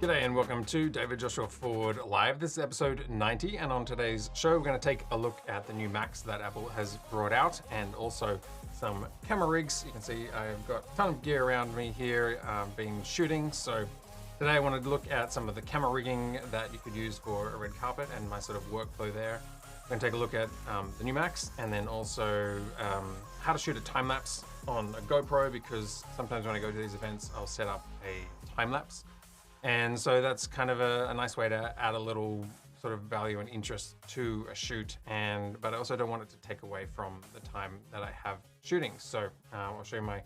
G'day and welcome to David Joshua Ford Live. This is episode 90, and on today's show we're going to take a look at the new Macs that Apple has brought out and also some camera rigs. You can see I've got a ton of gear around me here, been shooting. So today I wanted to look at some of the camera rigging that you could use for a red carpet and my sort of workflow there. I'm going to take a look at the new Macs and then also how to shoot a time lapse on a GoPro, because sometimes when I go to these events I'll set up a time lapse. And so that's kind of a nice way to add a little sort of value and interest to a shoot, but I also don't want it to take away from the time that I have shooting. So I'll show you my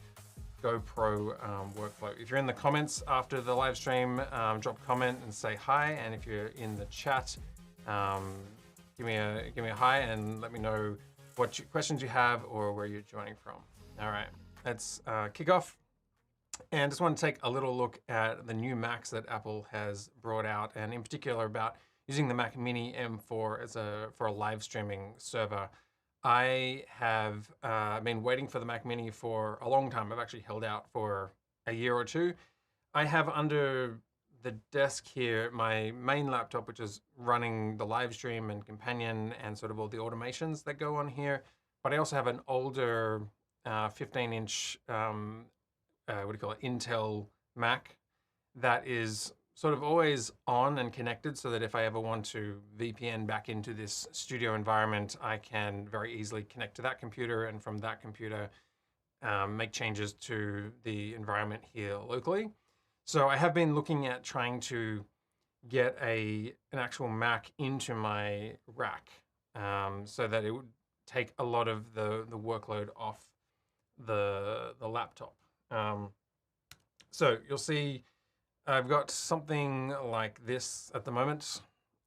GoPro workflow. If you're in the comments after the live stream, drop a comment and say hi. And if you're in the chat, give me a hi and let me know what questions you have or where you're joining from. All right, let's kick off. And just want to take a little look at the new Macs that Apple has brought out, and in particular about using the Mac Mini M4 for a live streaming server. I have been waiting for the Mac Mini for a long time. I've actually held out for a year or two. I have under the desk here my main laptop, which is running the live stream and companion and sort of all the automations that go on here. But I also have an older 15-inch Intel Mac that is sort of always on and connected, so that if I ever want to VPN back into this studio environment, I can very easily connect to that computer, and from that computer make changes to the environment here locally. So I have been looking at trying to get an actual Mac into my rack, so that it would take a lot of the workload off the laptop. So you'll see I've got something like this at the moment.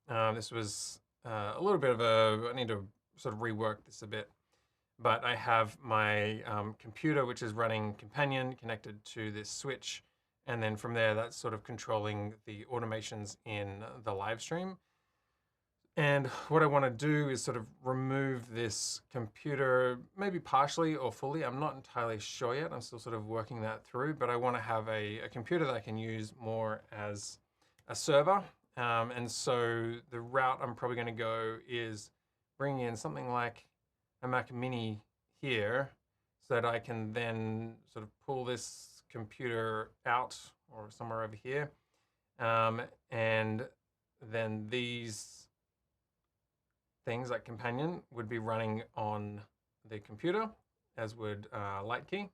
This was a little bit of I need to sort of rework this a bit, but I have my computer, which is running Companion, connected to this switch, and then from there that's sort of controlling the automations in the live stream. And what I want to do is sort of remove this computer, maybe partially or fully. I'm not entirely sure yet. I'm still sort of working that through, but I want to have a computer that I can use more as a server. And so the route I'm probably going to go is bring in something like a Mac Mini here, so that I can then sort of pull this computer out or somewhere over here. And then these things like Companion would be running on the computer, as would Lightkey.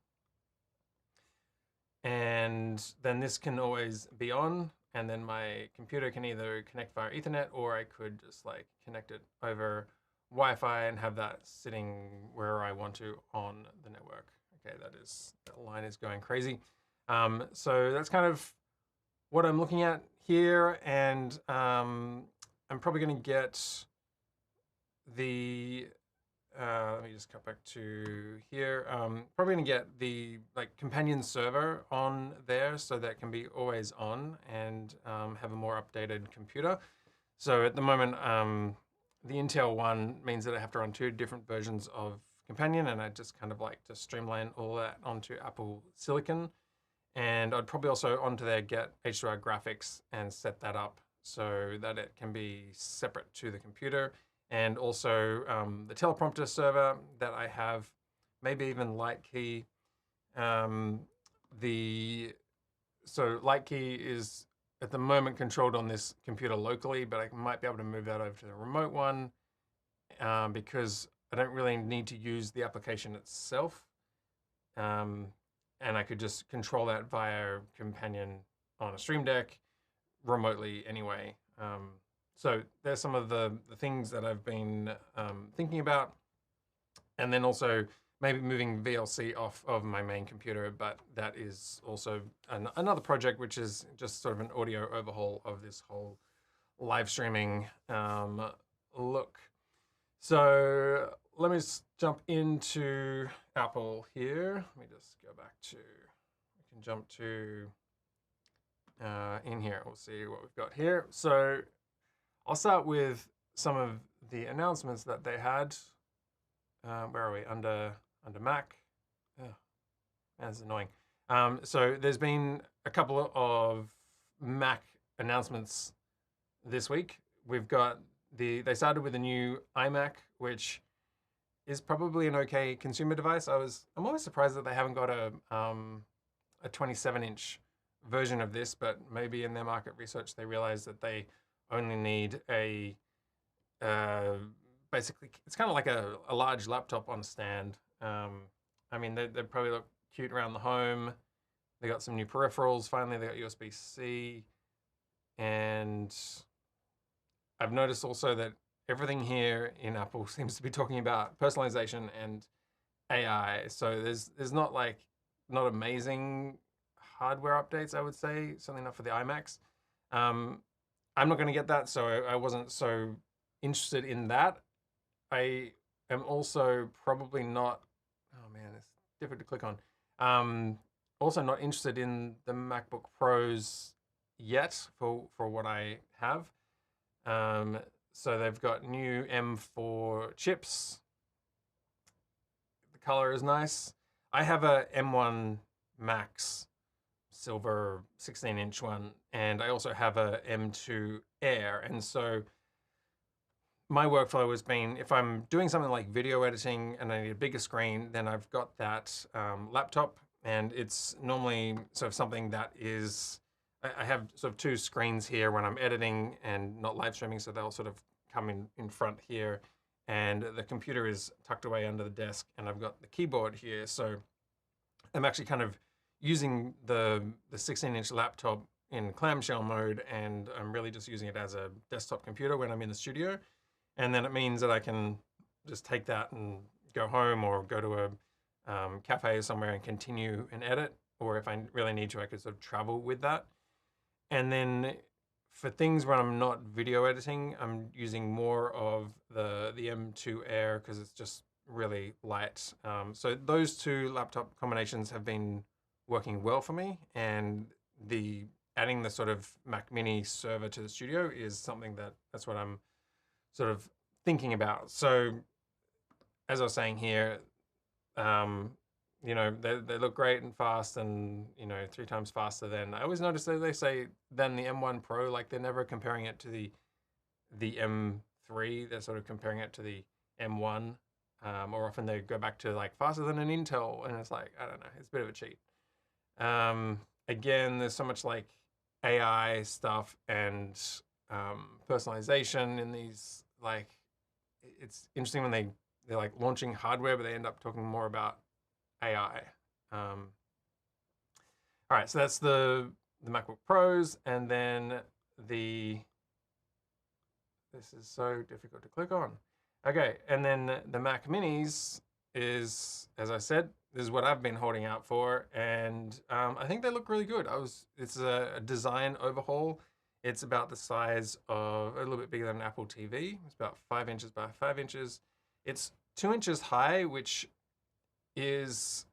And then this can always be on, and then my computer can either connect via Ethernet, or I could just like connect it over Wi-Fi and have that sitting where I want to on the network. Okay, that line is going crazy. So that's kind of what I'm looking at here, and I'm probably going to get let me just cut back to here. Probably gonna get the companion server on there, so that can be always on and have a more updated computer. So at the moment, the Intel one means that I have to run two different versions of Companion, and I just kind of like to streamline all that onto Apple Silicon. And I'd probably also onto there get H2R Graphics and set that up so that it can be separate to the computer. And also the Teleprompter server that I have, maybe even Lightkey. So Lightkey is at the moment controlled on this computer locally, but I might be able to move that over to the remote one because I don't really need to use the application itself. And I could just control that via Companion on a Stream Deck remotely anyway. So there's some of the things that I've been thinking about. And then also maybe moving VLC off of my main computer, but that is also another project, which is just sort of an audio overhaul of this whole live streaming look. So let me just jump into Apple here. Let me just go back to, we can jump to in here. We'll see what we've got here. So I'll start with some of the announcements that they had. Where are we? Under Mac. Oh, man, that's annoying. So there's been a couple of Mac announcements this week. We've got they started with a new iMac, which is probably an okay consumer device. I'm always surprised that they haven't got a 27-inch version of this, but maybe in their market research they realized that they only need a basically it's kind of like a large laptop on a stand. I mean, they probably look cute around the home. They got some new peripherals. Finally, they got USB-C, and I've noticed also that everything here in Apple seems to be talking about personalization and AI. So there's not amazing hardware updates, I would say, certainly not for the iMacs. I'm not going to get that, so I wasn't so interested in that. I am also probably not, oh man, it's difficult to click on. Also not interested in the MacBook Pros yet for what I have. So they've got new M4 chips. The color is nice. I have a M1 Max silver 16-inch one, and I also have a M2 Air. And so my workflow has been, if I'm doing something like video editing and I need a bigger screen, then I've got that laptop, and it's normally sort of something that is, I have sort of two screens here when I'm editing and not live streaming, so they'll sort of come in front here, and the computer is tucked away under the desk, and I've got the keyboard here. So I'm actually kind of using the 16-inch laptop in clamshell mode, and I'm really just using it as a desktop computer when I'm in the studio. And then it means that I can just take that and go home or go to a cafe or somewhere and continue and edit. Or if I really need to, I could sort of travel with that. And then for things when I'm not video editing, I'm using more of the M2 Air because it's just really light. So those two laptop combinations have been working well for me, and adding the sort of Mac Mini server to the studio is something that's what I'm sort of thinking about. So as I was saying here, you know, they look great and fast, and you know, 3 times faster than, I always notice that they say than the M1 Pro, like they're never comparing it to the M3, they're sort of comparing it to the M1, or often they go back to like faster than an Intel, and it's like, I don't know, it's a bit of a cheat. Again, there's so much like AI stuff and personalization in these, like, it's interesting when they're like launching hardware, but they end up talking more about AI. All right, so that's the MacBook Pros, and then this is so difficult to click on. Okay, and then the Mac Minis is, as I said, this is what I've been holding out for, and I think they look really good. It's a design overhaul. It's about the size of, a little bit bigger than an Apple TV. It's about 5 inches by 5 inches. It's 2 inches high, which is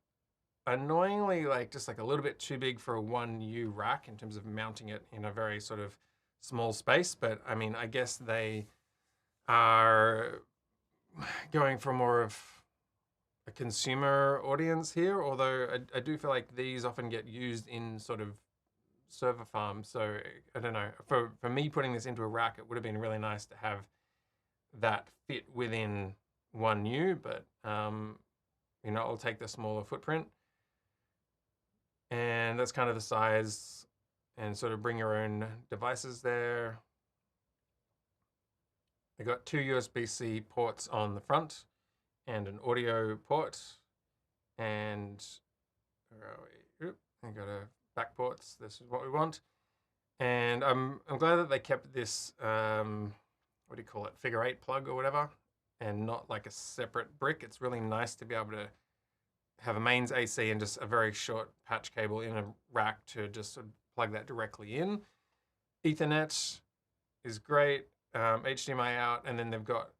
annoyingly just like a little bit too big for a 1U rack in terms of mounting it in a very sort of small space. But I mean, I guess they are going for more of a consumer audience here, although I do feel like these often get used in sort of server farms. So I don't know, for me putting this into a rack, it would have been really nice to have that fit within 1U, but you know, I'll take the smaller footprint. And that's kind of the size, and sort of bring your own devices there. They got 2 USB-C ports on the front and an audio port, and where are we? Oop, I got a back ports. This is what we want. And I'm glad that they kept this, what do you call it, figure 8 plug or whatever, and not like a separate brick. It's really nice to be able to have a mains AC and just a very short patch cable in a rack to just sort of plug that directly in. Ethernet is great, HDMI out, and then they've got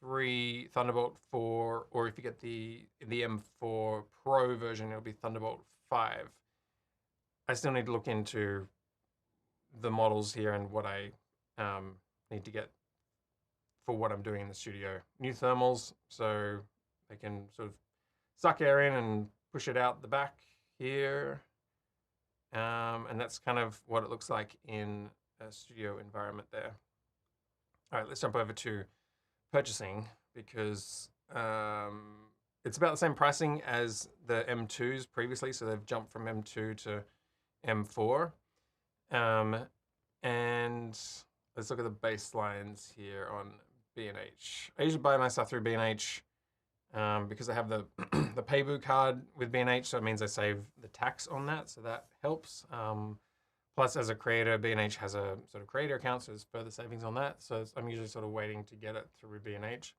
3 Thunderbolt 4, or if you get the M4 Pro version, it'll be Thunderbolt 5. I still need to look into the models here and what I need to get for what I'm doing in the studio. New thermals, so they can sort of suck air in and push it out the back here. And that's kind of what it looks like in studio environment there. All right, let's jump over to purchasing, because it's about the same pricing as the M2s previously. So they've jumped from M2 to M4. And let's look at the baselines here on B&H. I usually buy my stuff through B&H because I have the the Paybu card with B&H, so it means I save the tax on that, so that helps. Plus, as a creator, B&H has a sort of creator account, so there's further savings on that. So I'm usually sort of waiting to get it through B&H.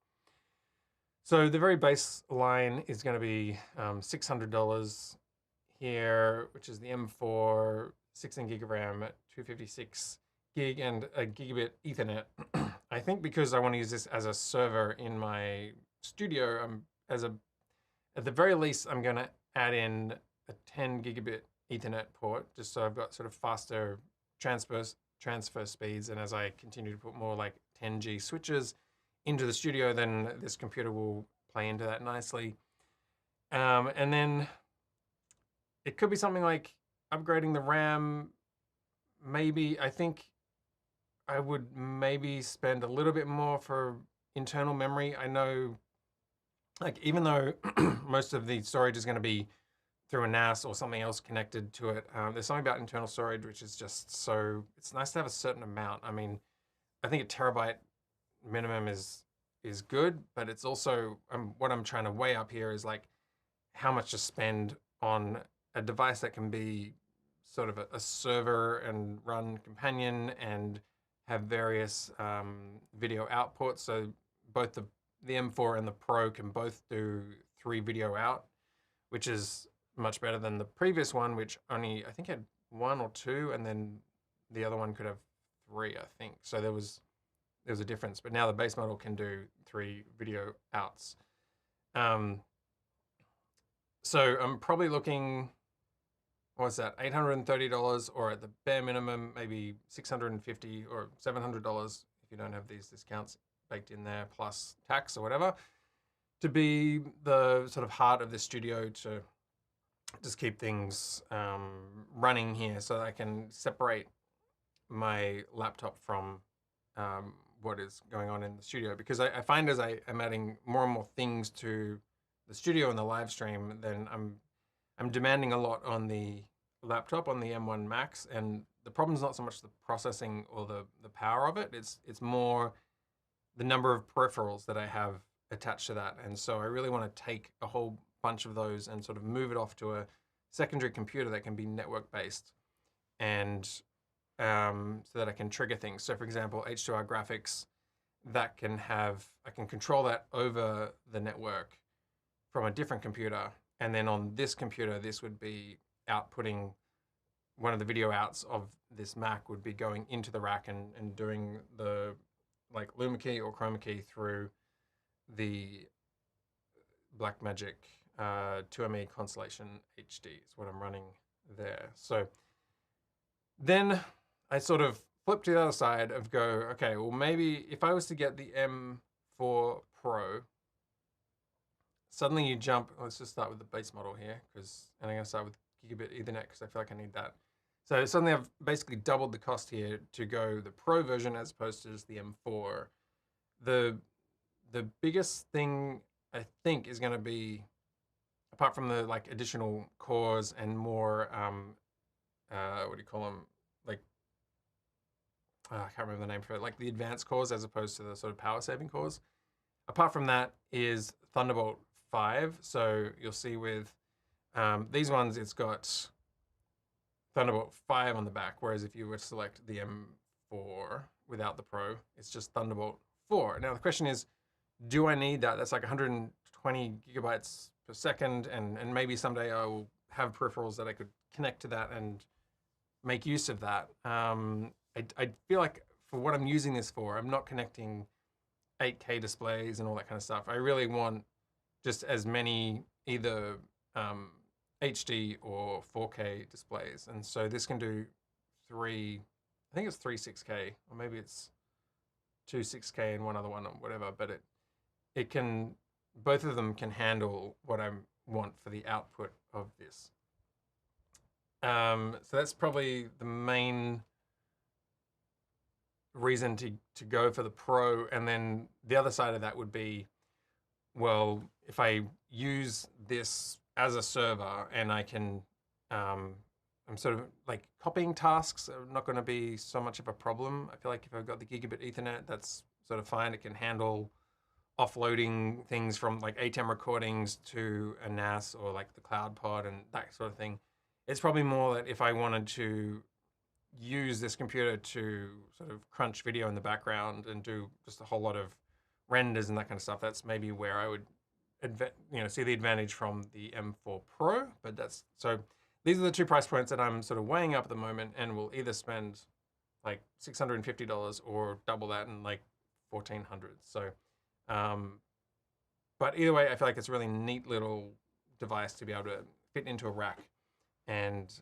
So the very base line is going to be $600 here, which is the M4, 16 gig of RAM, 256 gig, and a gigabit Ethernet. I think because I want to use this as a server in my studio, at the very least, I'm going to add in a 10 gigabit Ethernet port, just so I've got sort of faster transfer speeds. And as I continue to put more like 10G switches into the studio, then this computer will play into that nicely. And then it could be something like upgrading the RAM. Maybe, I think I would maybe spend a little bit more for internal memory. I know, like, even though most of the storage is going to be through a NAS or something else connected to it, there's something about internal storage which is just so, it's nice to have a certain amount. I mean, I think a terabyte minimum is good, but it's also, what I'm trying to weigh up here is like how much to spend on a device that can be sort of a server and run companion and have various video outputs. So both the M4 and the Pro can both do 3 video out, which is much better than the previous one, which only, I think, had 1 or 2, and then the other one could have 3, I think. So there was a difference, but now the base model can do 3 video outs. So I'm probably looking, what's that, $830, or at the bare minimum, maybe $650 or $700 if you don't have these discounts baked in there, plus tax or whatever, to be the sort of heart of the studio, to just keep things running here, so that I can separate my laptop from what is going on in the studio. Because I find as I am adding more and more things to the studio and the live stream, then I'm demanding a lot on the laptop, on the M1 Max, and the problem is not so much the processing or the power of it, it's more the number of peripherals that I have attached to that. And so I really want to take a whole bunch of those and sort of move it off to a secondary computer that can be network based, and so that I can trigger things. So for example, H2R Graphics, that can have, I can control that over the network from a different computer, and then on this computer, this would be outputting one of the video outs of this Mac would be going into the rack and doing the like Luma key or Chroma key through the Blackmagic 2ME Constellation HD is what I'm running there. So then I sort of flip to the other side of go, okay, well maybe if I was to get the M4 Pro, suddenly you jump, let's just start with the base model here, and I'm going to start with gigabit Ethernet because I feel like I need that. So suddenly I've basically doubled the cost here to go the Pro version as opposed to just the M4. The biggest thing I think is going to be, apart from the like additional cores and more, what do you call them? Like, I can't remember the name for it, like the advanced cores as opposed to the sort of power saving cores. Apart from that is Thunderbolt 5. So you'll see with these ones, it's got Thunderbolt 5 on the back, whereas if you were to select the M4 without the Pro, it's just Thunderbolt 4. Now the question is, do I need that? That's like 120 gigabytes per second, and maybe someday I will have peripherals that I could connect to that and make use of that. I feel like for what I'm using this for, I'm not connecting 8K displays and all that kind of stuff. I really want just as many either HD or 4K displays. And so this can do I think it's 3 6K, or maybe it's 2 6K and one other one or whatever, but it can, both of them can handle what I want for the output of this. So that's probably the main reason to go for the Pro. And then the other side of that would be, well, if I use this as a server and I can, I'm sort of like copying tasks are not going to be so much of a problem. I feel like if I've got the gigabit Ethernet, that's sort of fine. It can handle offloading things from like ATEM recordings to a NAS or like the cloud pod and that sort of thing. It's probably more that if I wanted to use this computer to sort of crunch video in the background and do just a whole lot of renders and that kind of stuff, that's maybe where I would see the advantage from the M4 Pro. But that's, so these are the two price points that I'm sort of weighing up at the moment, and will either spend like $650 or double that in like $1,400. So but either way, I feel like it's a really neat little device to be able to fit into a rack and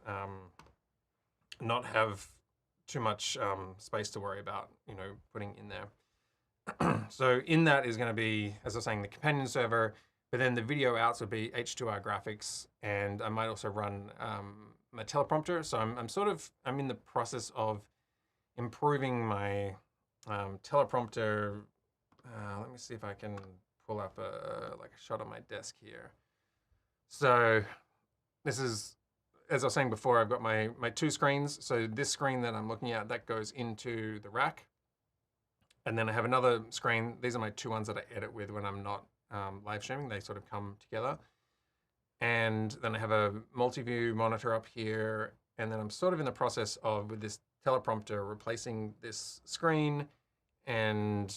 not have too much space to worry about, putting in there. So in that is going to be, as I was saying, the companion server, but then the video outs would be H2R Graphics, and I might also run my teleprompter. So I'm in the process of improving my teleprompter. Let me see if I can pull up a shot of my desk here. So this is, as I was saying before, I've got my two screens. So this screen that I'm looking at, that goes into the rack. And then I have another screen. These are my two ones that I edit with when I'm not live streaming. They sort of come together. And then I have a multi-view monitor up here. And then I'm sort of in the process of, with this teleprompter, replacing this screen. And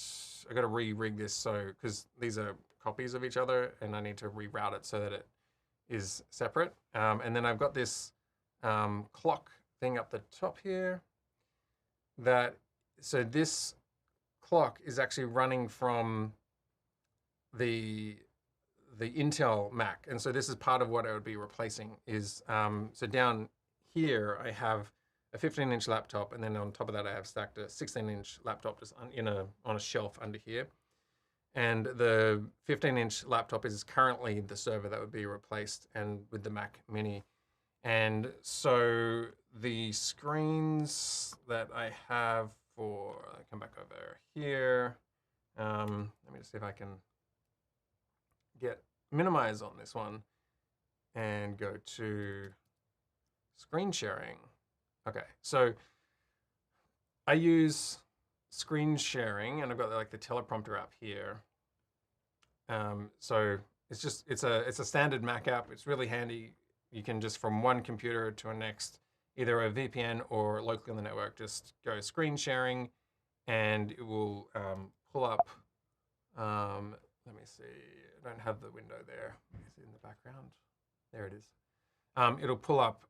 I got to re-rig this, so because these are copies of each other, and I need to reroute it so that it is separate. And then I've got this clock thing up the top here. So this clock is actually running from the Intel Mac, and so this is part of what I would be replacing. Is so down here I have a 15-inch laptop, and then on top of that I have stacked a 16-inch laptop just on a shelf under here. And the 15-inch laptop is currently the server that would be replaced, and with the Mac Mini. And so the screens that I have I come back over here. Let me just see if I can minimize on this one and go to screen sharing. Okay, so I use screen sharing, and I've got like the teleprompter app here. So it's a standard Mac app. It's really handy. You can just, from one computer to a next, either a VPN or locally on the network, just go screen sharing, and it will pull up. Let me see. I don't have the window there. Is it in the background? There it is. It'll pull up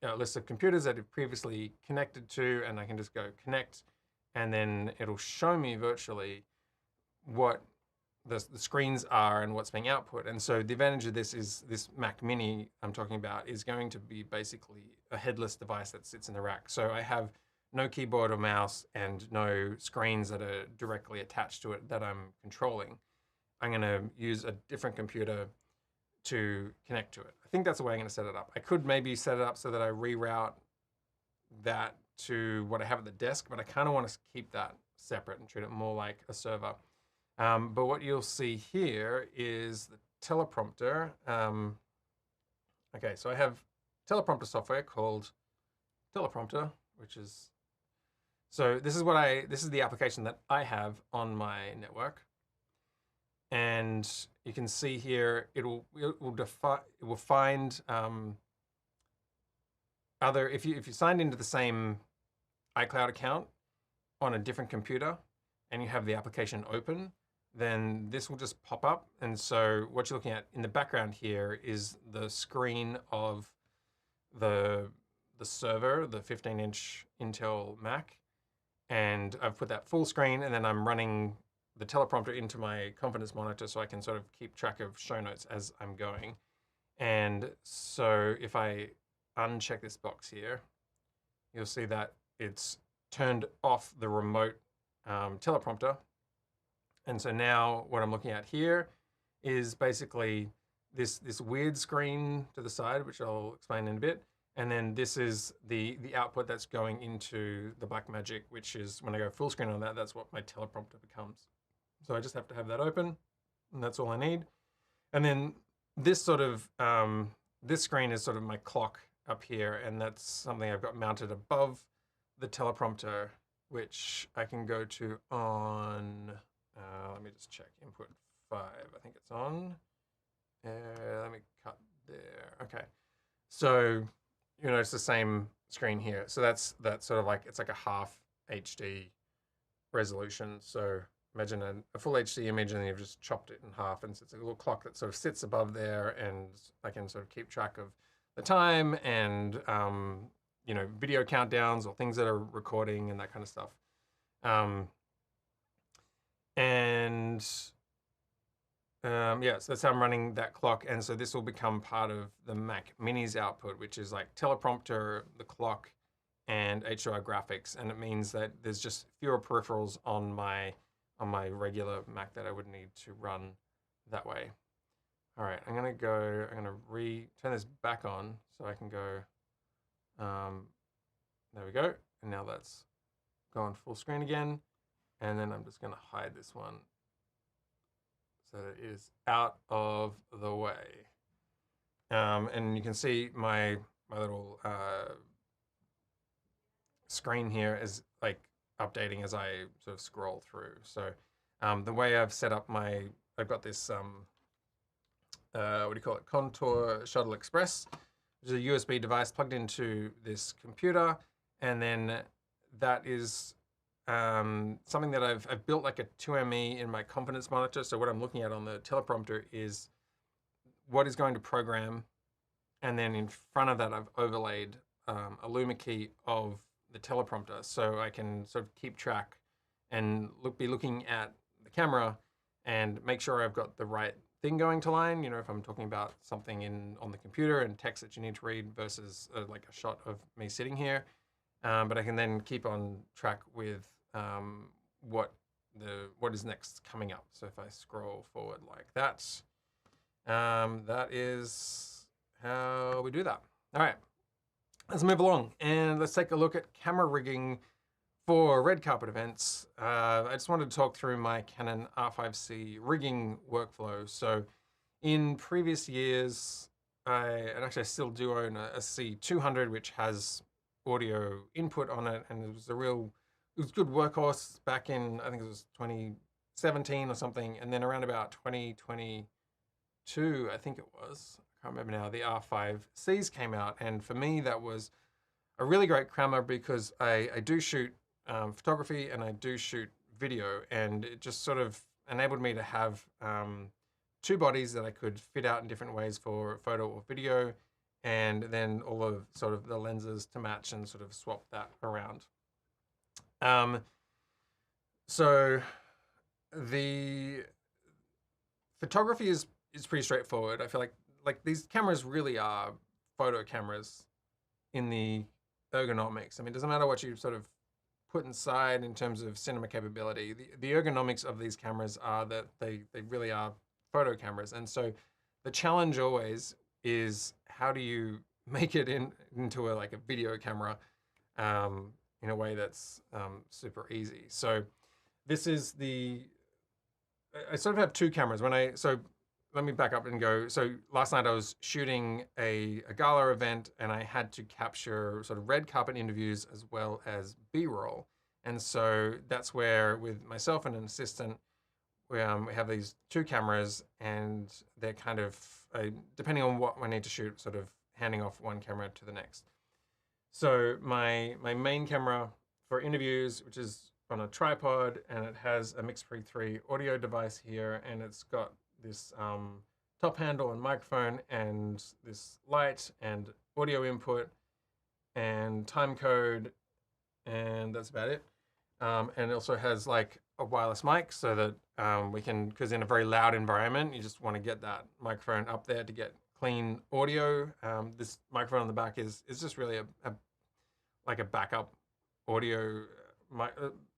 a list of computers that it previously connected to, and I can just go connect, and then it'll show me virtually what the screens are and what's being output. And so the advantage of this is this Mac Mini I'm talking about is going to be basically a headless device that sits in the rack. So I have no keyboard or mouse and no screens that are directly attached to it that I'm controlling. I'm going to use a different computer to connect to it. I think that's the way I'm going to set it up. I could maybe set it up so that I reroute that to what I have at the desk, but I kind of want to keep that separate and treat it more like a server. But what you'll see here is the teleprompter. Okay, so I have teleprompter software called Teleprompter, which is, so this is the application that I have on my network. And you can see here, it will find if you signed into the same iCloud account on a different computer and you have the application open, then this will just pop up. And so what you're looking at in the background here is the screen of the server, the 15-inch Intel Mac. And I've put that full screen, and then I'm running the teleprompter into my confidence monitor so I can sort of keep track of show notes as I'm going. And so if I uncheck this box here, you'll see that it's turned off the remote teleprompter. And so now what I'm looking at here is basically this weird screen to the side, which I'll explain in a bit. And then this is the output that's going into the Blackmagic, which is when I go full screen on that, that's what my teleprompter becomes. So I just have to have that open, and that's all I need. And then this sort of, this screen is sort of my clock up here, and that's something I've got mounted above the teleprompter, which I can go to on, let me just check, input 5, I think it's on. Let me cut there, okay. So, you know, it's the same screen here. So that's sort of like, it's like a half HD resolution. So imagine a full HD image and you've just chopped it in half, and it's a little clock that sort of sits above there, and I can sort of keep track of the time and, you know, video countdowns or things that are recording and that kind of stuff. Yeah, so that's how I'm running that clock. And so this will become part of the Mac Mini's output, which is like teleprompter, the clock, and H2R Graphics. And it means that there's just fewer peripherals on my regular Mac that I would need to run that way. All right, I'm gonna turn this back on so I can go, there we go. And now that's gone full screen again. And then I'm just gonna hide this one so that it is out of the way. And you can see my little screen here is like updating as I sort of scroll through. So the way I've set up I've got this, what do you call it? Contour Shuttle Express, which is a USB device plugged into this computer. And then that is something that I've built like a 2ME in my confidence monitor. So what I'm looking at on the teleprompter is what is going to program. And then in front of that, I've overlaid a Luma key of the teleprompter, so I can sort of keep track and be looking at the camera and make sure I've got the right thing going to line. You know, if I'm talking about something on the computer and text that you need to read versus like a shot of me sitting here. But I can then keep on track with what is next coming up. So if I scroll forward like that, that is how we do that. All right, let's move along and let's take a look at camera rigging for red carpet events. I just wanted to talk through my Canon R5C rigging workflow. So in previous years, I still do own a C200, which has audio input on it, and it was a good workhorse back in, I think it was 2017 or something, and then around about 2022, I think it was, I can't remember now, the R5Cs came out, and for me that was a really great camera because I do shoot photography and I do shoot video, and it just sort of enabled me to have two bodies that I could fit out in different ways for photo or video, and then all of sort of the lenses to match and sort of swap that around. So the photography is pretty straightforward. I feel like these cameras really are photo cameras in the ergonomics. I mean, it doesn't matter what you sort of put inside in terms of cinema capability. The ergonomics of these cameras are that they really are photo cameras. And so the challenge always is, how do you make it into like a video camera in a way that's super easy? So this is I sort of have two cameras. So let me back up and go. So last night I was shooting a gala event, and I had to capture sort of red carpet interviews as well as B-roll. And so that's where, with myself and an assistant, we have these two cameras, and they're kind of, depending on what I need to shoot, sort of handing off one camera to the next. So my main camera for interviews, which is on a tripod, and it has a MixPre3 audio device here, and it's got this top handle and microphone and this light and audio input and timecode, and that's about it. And it also has like a wireless mic, so that we can, because in a very loud environment, you just want to get that microphone up there to get clean audio. This microphone on the back is just really like a backup audio,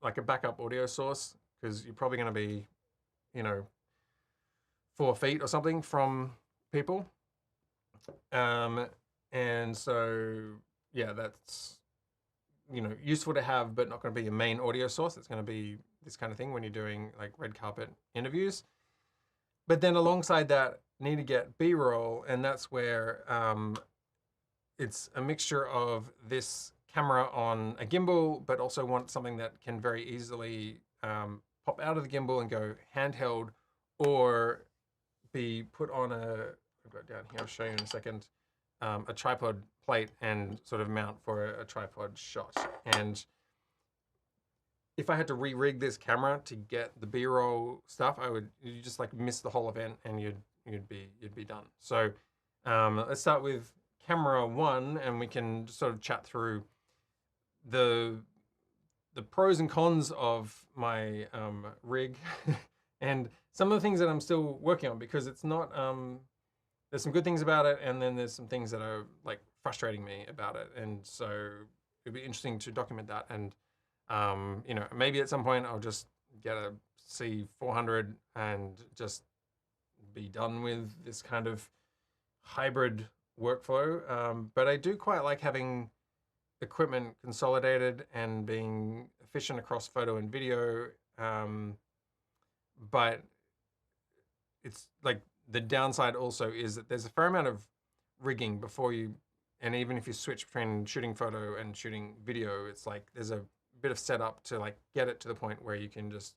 like a backup audio source, because you're probably going to be, 4 feet or something from people. And so, yeah, that's, useful to have, but not going to be your main audio source. It's going to be this kind of thing when you're doing like red carpet interviews. But then alongside that, need to get B-roll, and that's where it's a mixture of this camera on a gimbal, but also want something that can very easily pop out of the gimbal and go handheld, or be put on I've got down here, I'll show you in a second, a tripod plate and sort of mount for a tripod shot. And if I had to re-rig this camera to get the B-roll stuff, you just like miss the whole event and you'd be done. So let's start with camera 1, and we can just sort of chat through the pros and cons of my rig and some of the things that I'm still working on, because it's not there's some good things about it, and then there's some things that are like frustrating me about it, and so it'd be interesting to document that. And maybe at some point I'll just get a C400 and just be done with this kind of hybrid workflow. But I do quite like having equipment consolidated and being efficient across photo and video. But it's like the downside also is that there's a fair amount of rigging before you, and even if you switch between shooting photo and shooting video, it's like there's a bit of setup to like get it to the point where you can just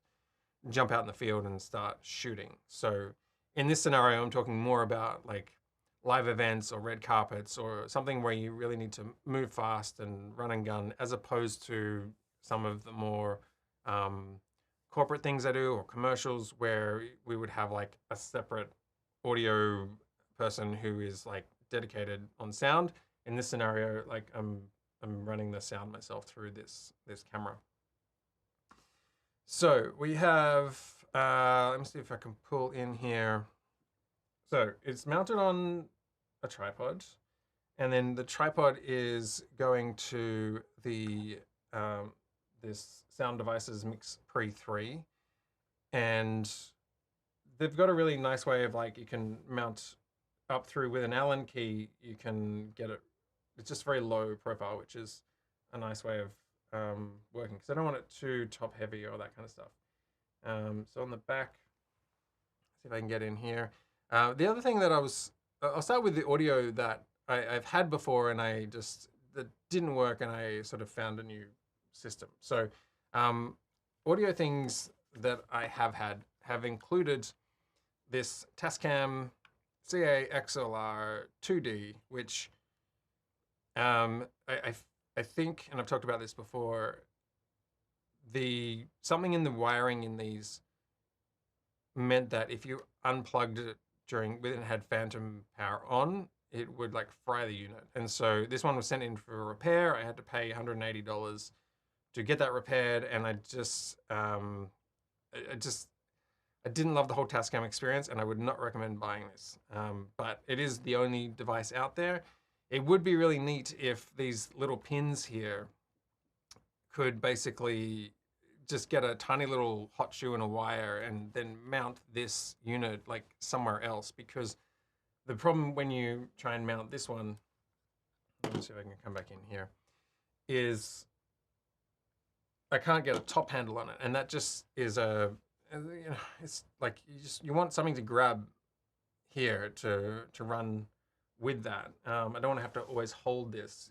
jump out in the field and start shooting. So in this scenario, I'm talking more about like live events or red carpets or something where you really need to move fast and run and gun, as opposed to some of the more corporate things I do, or commercials where we would have like a separate audio person who is like dedicated on sound. In this scenario, like I'm running the sound myself through this camera. So we have, let me see if I can pull in here. So it's mounted on a tripod, and then the tripod is going to the this sound device's MixPre3, and they've got a really nice way of like, you can mount up through with an Allen key. You can get it. It's just very low profile, which is a nice way of working, because I don't want it too top heavy or that kind of stuff. So on the back, see if I can get in here. The other thing that I'll start with the audio that I've had before, and that didn't work, and I sort of found a new system. So audio things that I have had have included this Tascam CA XLR 2D, which I think, and I've talked about this before, something in the wiring in these meant that if you unplugged it when it had phantom power on, it would like fry the unit. And so this one was sent in for repair. I had to pay $180 to get that repaired, and I didn't love the whole Tascam experience, and I would not recommend buying this. But it is the only device out there. It would be really neat if these little pins here could basically just get a tiny little hot shoe and a wire and then mount this unit like somewhere else, because the problem when you try and mount this one, let me see if I can come back in here, is I can't get a top handle on it, and that just is it's like you want something to grab here to run with that. I don't want to have to always hold this.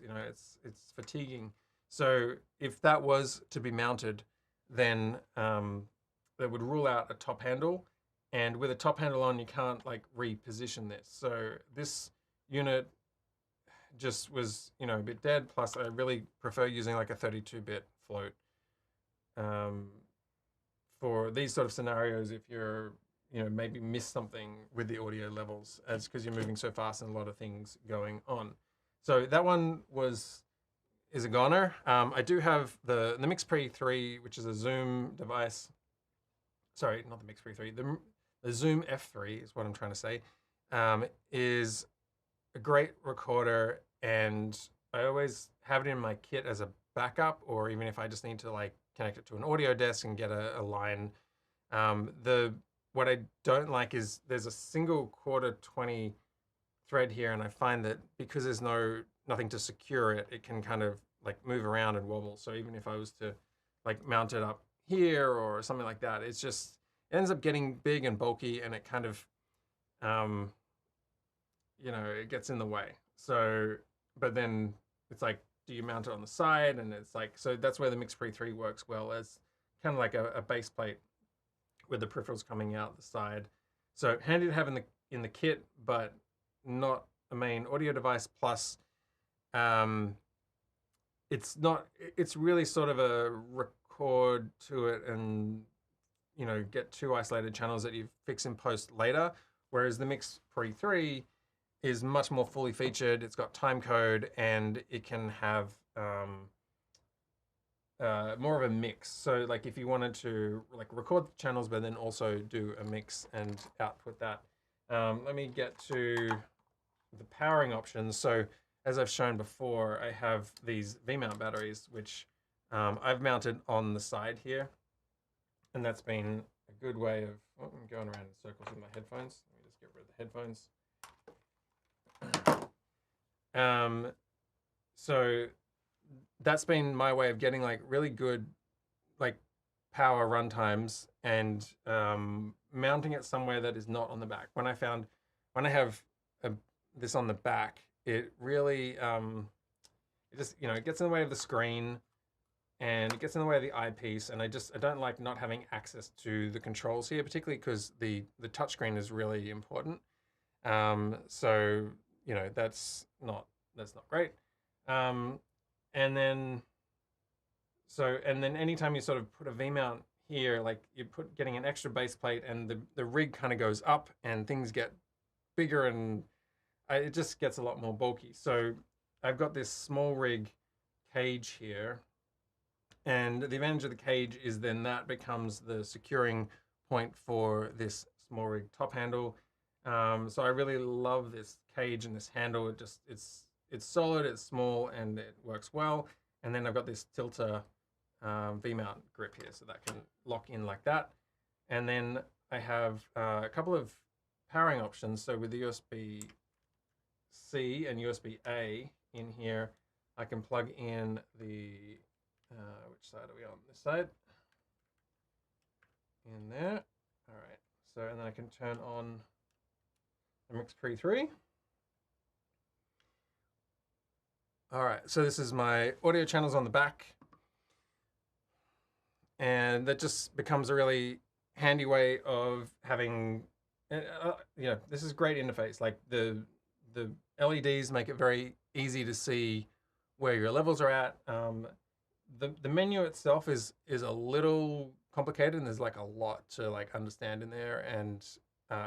It's fatiguing. So if that was to be mounted, then that would rule out a top handle, and with a top handle on, you can't like reposition this. So this unit just was a bit dead. Plus, I really prefer using like a 32-bit float for these sort of scenarios. If you're maybe miss something with the audio levels, as because you're moving so fast and a lot of things going on. So that one is a goner. I do have the MixPre3, which is a Zoom device. Sorry, not the MixPre3. The Zoom F3 is what I'm trying to say. Is a great recorder, and I always have it in my kit as a backup, or even if I just need to like connect it to an audio desk and get a line. What I don't like is there's a single quarter 20 thread here, and I find that because there's nothing to secure it, it can kind of like move around and wobble. So even if I was to like mount it up here or something like that, it ends up getting big and bulky, and it kind of it gets in the way. So, but then it's like, do you mount it on the side? And it's like, so that's where the MixPre3 works well, as kind of like a base plate with the peripherals coming out the side. So handy to have in the kit, but not a main audio device. Plus, it's really sort of a record to it and get 2 isolated channels that you fix in post later. Whereas the MixPre3 is much more fully featured. It's got timecode, and it can have more of a mix. So like if you wanted to like record the channels, but then also do a mix and output that. Let me get to the powering options. So as I've shown before, I have these V-mount batteries, which I've mounted on the side here. And that's been a good way of, I'm going around in circles with my headphones. Let me just get rid of the headphones. So that's been my way of getting like really good like power run times and mounting it somewhere that is not on the back. When I have this on the back, it really it just it gets in the way of the screen, and it gets in the way of the eyepiece, and I don't like not having access to the controls here, particularly because the touchscreen is really important. So that's not great. And then anytime you sort of put a V-mount here, like you're getting an extra base plate, and the rig kind of goes up and things get bigger, and it just gets a lot more bulky. So I've got this small rig cage here, and the advantage of the cage is then that becomes the securing point for this small rig top handle. So I really love this cage and this handle. It's solid, it's small, and it works well. And then I've got this tilter V-mount grip here, so that can lock in like that. And then I have a couple of powering options. So with the USB-C and USB-A in here, I can plug in the, which side are we on? This side? In there. All right. So, and then I can turn on the MixPre3. All right, so this is my audio channels on the back, and that just becomes a really handy way of having, this is a great interface. Like the LEDs make it very easy to see where your levels are at. The menu itself is a little complicated, and there's like a lot to like understand in there, and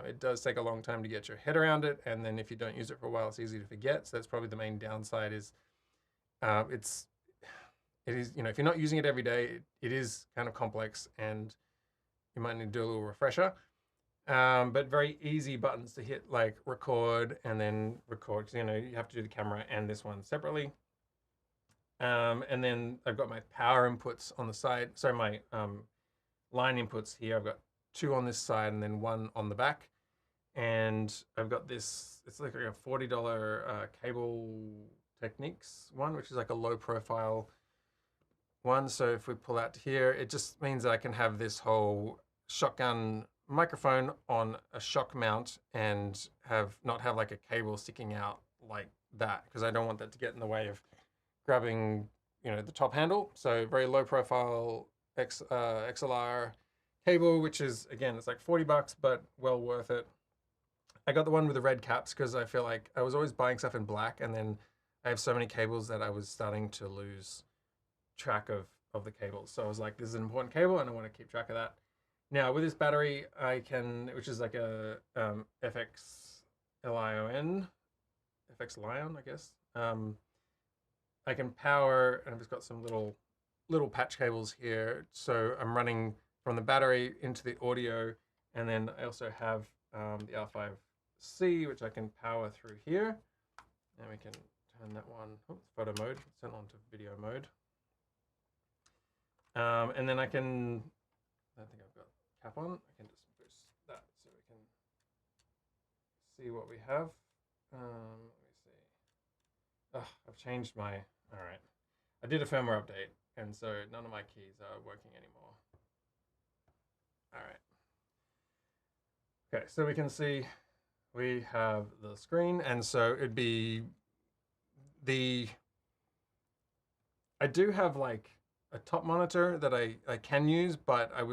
it does take a long time to get your head around it. And then if you don't use it for a while, it's easy to forget. So that's probably the main downside. Is it is, if you're not using it every day, it is kind of complex, and you might need to do a little refresher. But very easy buttons to hit, like record and then record. You have to do the camera and this one separately. And then I've got my power inputs on the side. So my line inputs here, I've got 2 on this side and then 1 on the back. And I've got this, it's like a $40 Cable Techniques one, which is like a low profile one. So if we pull out here, it just means that I can have this whole shotgun microphone on a shock mount and not have like a cable sticking out like that, because I don't want that to get in the way of grabbing the top handle. So very low profile XLR cable, which is, again, it's like $40, but well worth it. I got the one with the red caps because I feel like I was always buying stuff in black, and then I have so many cables that I was starting to lose track of the cables. So I was like, this is an important cable, and I want to keep track of that. Now with this battery, I can, which is like a FX Lion, I guess. I can power, and I've just got some little patch cables here. So I'm running from the battery into the audio, and then I also have the R5C, which I can power through here. And we can turn that one, photo mode, turn on to video mode. And then I think I've got cap on. I can just boost that so we can see what we have. Let me see. Oh, I've changed my, all right. I did a firmware update, and so none of my keys are working anymore. All right. Okay, so we can see we have the screen, and so it'd be I do have like a top monitor that I can use, but I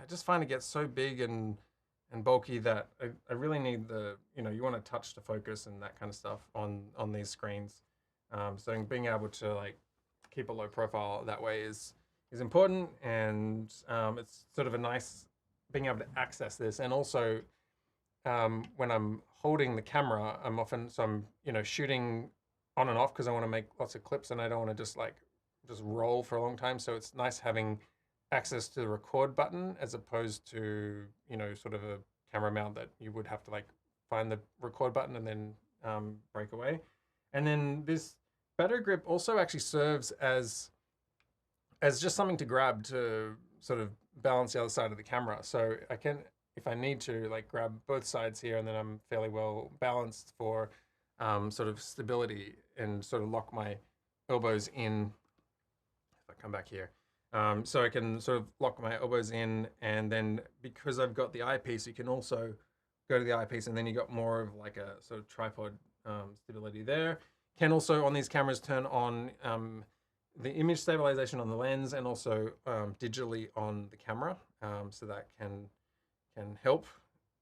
just find it gets so big and bulky that I really need you want to touch to focus and that kind of stuff on these screens. So being able to like keep a low profile that way is important, and it's sort of a nice being able to access this. And also when I'm holding the camera, I'm shooting on and off because I want to make lots of clips and I don't want to just roll for a long time. So it's nice having access to the record button as opposed to sort of a camera mount that you would have to like find the record button and then break away. And then this battery grip also actually serves as just something to grab to sort of balance the other side of the camera. So I can, if I need to, like grab both sides here, and then I'm fairly well balanced for sort of stability, and sort of lock my elbows in. If I come back here, so I can sort of lock my elbows in, and then because I've got the eyepiece, you can also go to the eyepiece, and then you got more of like a sort of tripod stability there. Can also on these cameras turn on the image stabilization on the lens, and also digitally on the camera, so that can help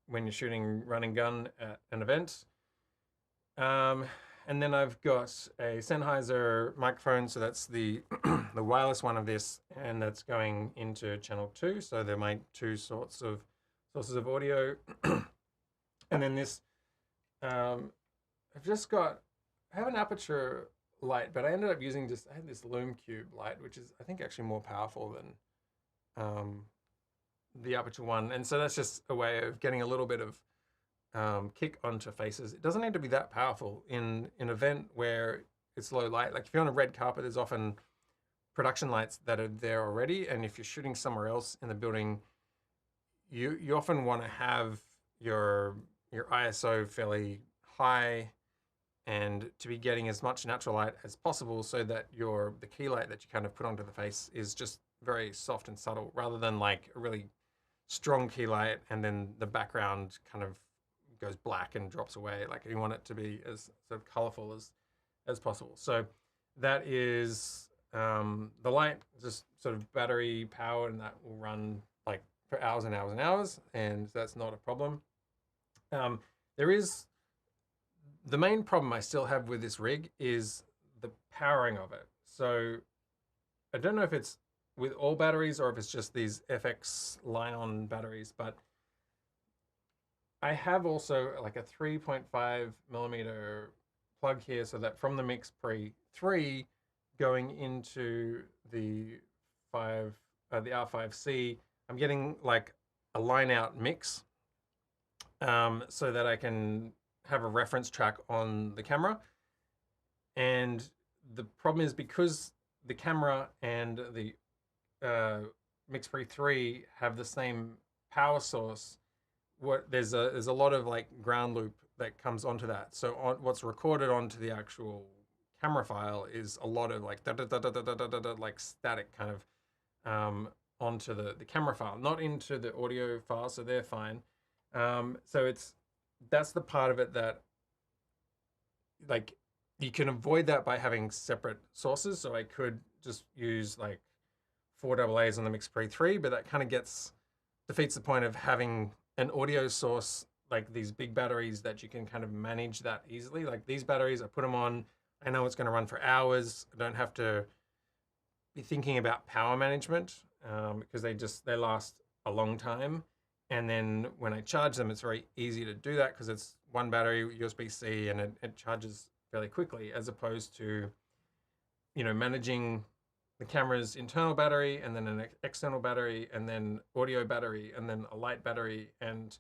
when you're shooting run and gun at an event. And then I've got a Sennheiser microphone, so that's the the wireless one of this, and that's going into channel 2. So they're my two sources of audio. And then this, I have an aperture light, but I ended up using I had this Lume Cube light, which is I think actually more powerful than the aperture one. And so that's just a way of getting a little bit of kick onto faces. It doesn't need to be that powerful in an event where it's low light. Like if you're on a red carpet, there's often production lights that are there already, and if you're shooting somewhere else in the building, you often want to have your ISO fairly high and to be getting as much natural light as possible, so that the key light that you kind of put onto the face is just very soft and subtle, rather than like a really strong key light and then the background kind of goes black and drops away. Like you want it to be as sort of colorful as possible. So that is the light, just sort of battery powered, and that will run like for hours and hours and hours, and that's not a problem. There is the main problem I still have with this rig is the powering of it. So I don't know if it's with all batteries or if it's just these FX line-on batteries, but I have also like a 3.5 millimeter plug here, so that from the MixPre3 going into the R5C, I'm getting like a line-out mix, so that I can have a reference track on the camera. And the problem is, because the camera and the MixPre3 have the same power source, there's a lot of like ground loop that comes onto that. So what's recorded onto the actual camera file is a lot of like like static kind of onto the camera file, not into the audio file, so they're fine. So that's the part of it that like you can avoid that by having separate sources. So I could just use like 4 AA's on the MixPre3, but that kind of defeats the point of having an audio source like these big batteries that you can kind of manage that easily. Like these batteries, I put them on, I know it's going to run for hours. I don't have to be thinking about power management because they last a long time. And then when I charge them, it's very easy to do that because it's one battery, USB-C, and it charges fairly quickly, as opposed to, managing the camera's internal battery, and then an external battery, and then audio battery, and then a light battery, and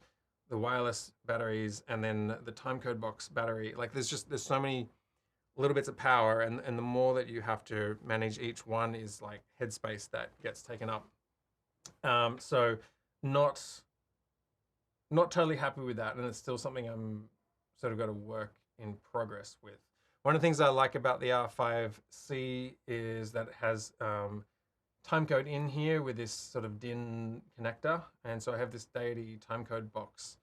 the wireless batteries, and then the timecode box battery. Like there's so many little bits of power, and the more that you have to manage each one is like headspace that gets taken up. So not totally happy with that, and it's still something I'm sort of got to work in progress with. One of the things I like about the R5C is that it has timecode in here with this sort of DIN connector. And so I have this Deity timecode box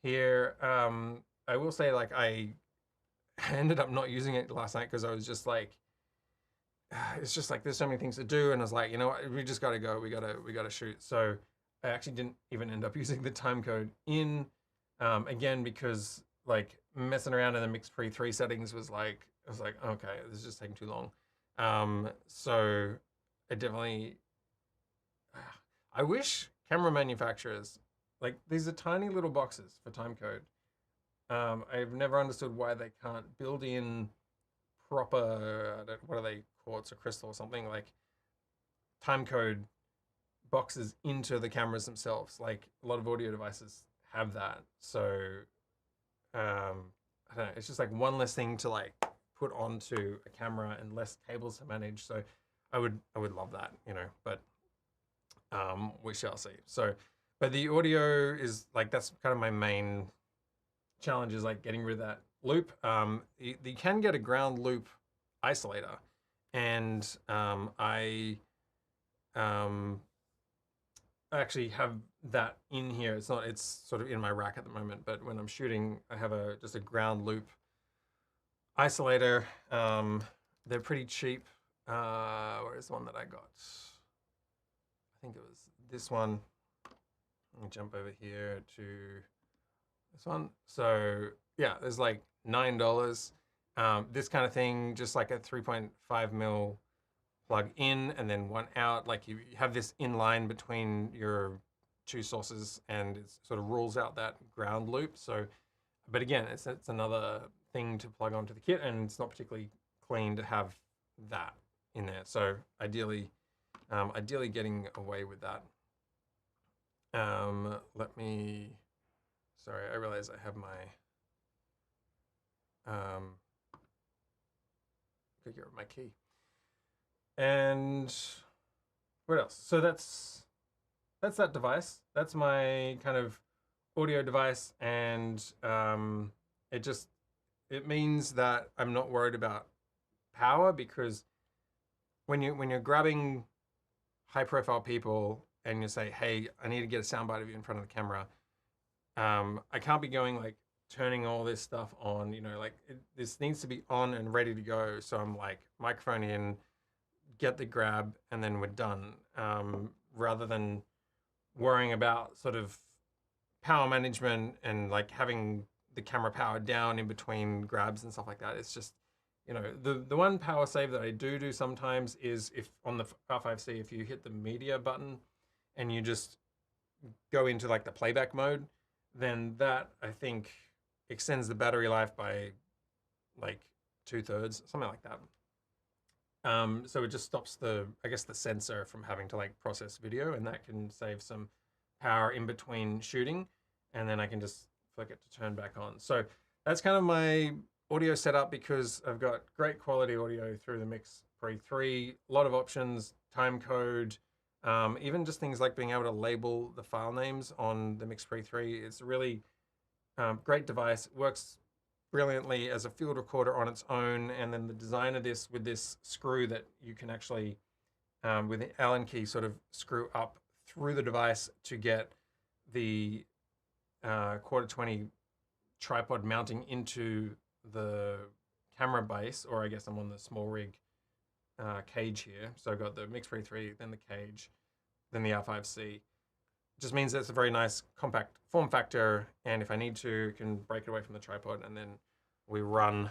here. I will say, like, I ended up not using it last night because I was just like, it's just like there's so many things to do, and I was like, you know what, we just got to go. We gotta shoot. So I actually didn't even end up using the timecode in again because like messing around in the MixPre3 settings was like, I was like, okay, this is just taking too long. So I definitely, I wish camera manufacturers, like, these are tiny little boxes for timecode. I've never understood why they can't build in proper, what are they, quartz or crystal or something, like timecode boxes into the cameras themselves. Like a lot of audio devices have that. So I don't know, it's just like one less thing to like put onto a camera and less cables to manage. So I would love that, you know, but we shall see. So, but the audio is like, that's kind of my main challenge, is like getting rid of that loop. You can get a ground loop isolator, and I actually have that in here. It's not, it's sort of in my rack at the moment, but when I'm shooting, I have just a ground loop isolator. They're pretty cheap. Where's the one that I got? I think it was this one. Let me jump over here to this one. So yeah, there's like $9. This kind of thing, just like a 3.5 mil plug in and then one out. Like you have this in line between your two sources, and it sort of rules out that ground loop. So, but again, it's another thing to plug onto the kit, and it's not particularly clean to have that in there. So ideally getting away with that. Let me, sorry, I realize I have my, could get rid of my key. And what else? So that's that device. That's my kind of audio device, and it means that I'm not worried about power, because when you're grabbing high profile people and you say, hey, I need to get a soundbite of you in front of the camera, I can't be going like turning all this stuff on, you know, like this needs to be on and ready to go. So I'm like, microphone in, get the grab, and then we're done, rather than worrying about sort of power management and like having the camera powered down in between grabs and stuff like that. It's just, you know, the one power save that I do sometimes is if on the R5C, if you hit the media button and you just go into like the playback mode, then that, I think, extends the battery life by like 2/3, something like that. So it just stops the sensor from having to like process video, and that can save some power in between shooting, and then I can just flick it to turn back on. So that's kind of my audio setup, because I've got great quality audio through the MixPre3, a lot of options, timecode, even just things like being able to label the file names on the MixPre3. It's a really great device. It works brilliantly as a field recorder on its own, and then the design of this with this screw that you can actually, with the Allen key, sort of screw up through the device to get the 1/4-20 tripod mounting into the camera base, or I guess I'm on the small rig cage here. So I've got the MixPre3, then the cage, then the R5C. Just means that's a very nice compact form factor, and if I need to, can break it away from the tripod, and then we run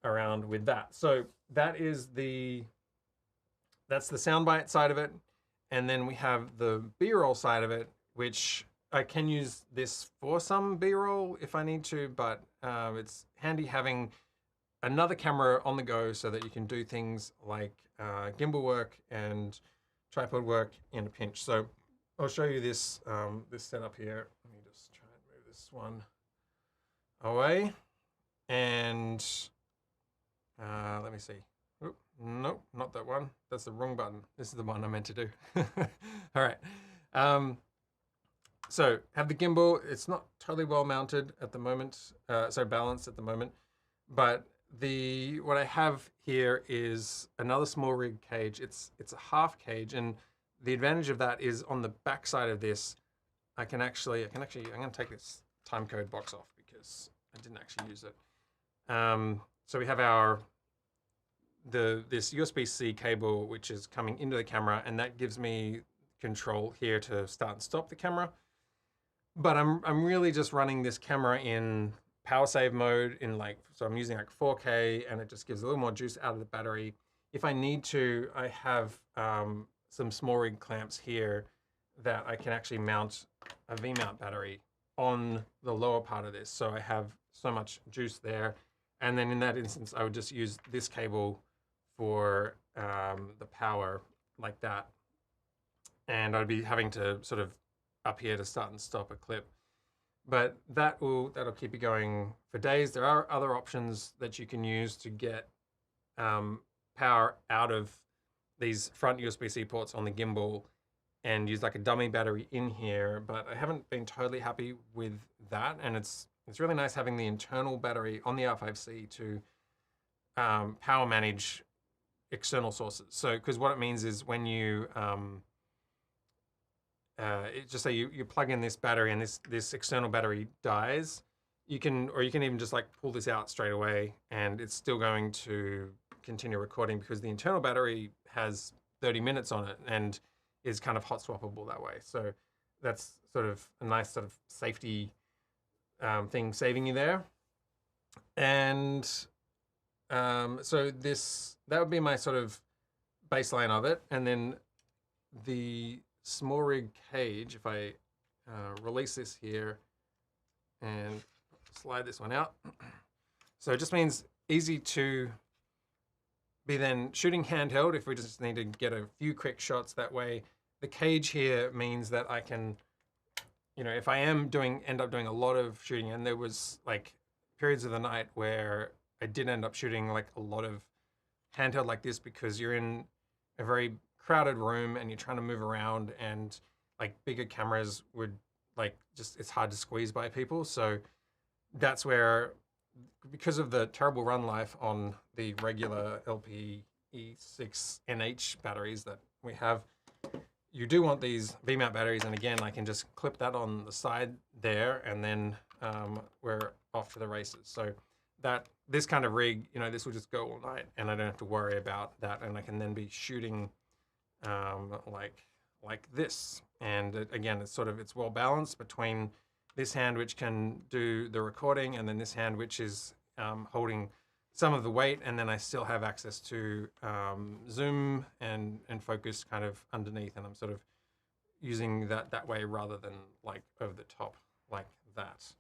around with that. So that is that's the soundbite side of it, and then we have the B-roll side of it, which I can use this for some B-roll if I need to, but it's handy having another camera on the go so that you can do things like gimbal work and tripod work in a pinch. So I'll show you this this setup here. Let me just try and move this one away, and let me see. Oop, nope, not that one. That's the wrong button. This is the one I meant to do. All right. So have the gimbal. It's not totally well mounted at the moment, so balanced at the moment. But what I have here is another small rig cage. It's a half cage, and the advantage of that is on the back side of this, I'm going to take this timecode box off because I didn't actually use it. So we have this USB-C cable which is coming into the camera, and that gives me control here to start and stop the camera. But I'm really just running this camera in power save mode so I'm using like 4K, and it just gives a little more juice out of the battery. If I need to, I have some small rig clamps here that I can actually mount a V-mount battery on the lower part of this. So I have so much juice there. And then in that instance, I would just use this cable for the power like that. And I'd be having to sort of up here to start and stop a clip. But that'll keep you going for days. There are other options that you can use to get power out of these front USB-C ports on the gimbal and use like a dummy battery in here, but I haven't been totally happy with that. And it's really nice having the internal battery on the R5C to power manage external sources. So, because what it means is when you just say you plug in this battery and this external battery dies, you can even just like pull this out straight away and it's still going to continue recording because the internal battery has 30 minutes on it and is kind of hot swappable that way. So that's sort of a nice sort of safety thing saving you there. And so that would be my sort of baseline of it. And then the small rig cage, if I release this here and slide this one out. So it just means easy to be then shooting handheld if we just need to get a few quick shots that way. The cage here means that I can, if I end up doing a lot of shooting, and there was like periods of the night where I did end up shooting like a lot of handheld like this because you're in a very crowded room and you're trying to move around, and like bigger cameras would it's hard to squeeze by people. So that's where, because of the terrible run life on the regular LPE6NH batteries that we have, you do want these V-mount batteries. And again, I can just clip that on the side there, and then we're off to the races. So this kind of rig, this will just go all night and I don't have to worry about that. And I can then be shooting like this. And again, it's well balanced between this hand, which can do the recording, and then this hand, which is holding some of the weight, and then I still have access to zoom and focus kind of underneath, and I'm sort of using that way rather than like over the top like that.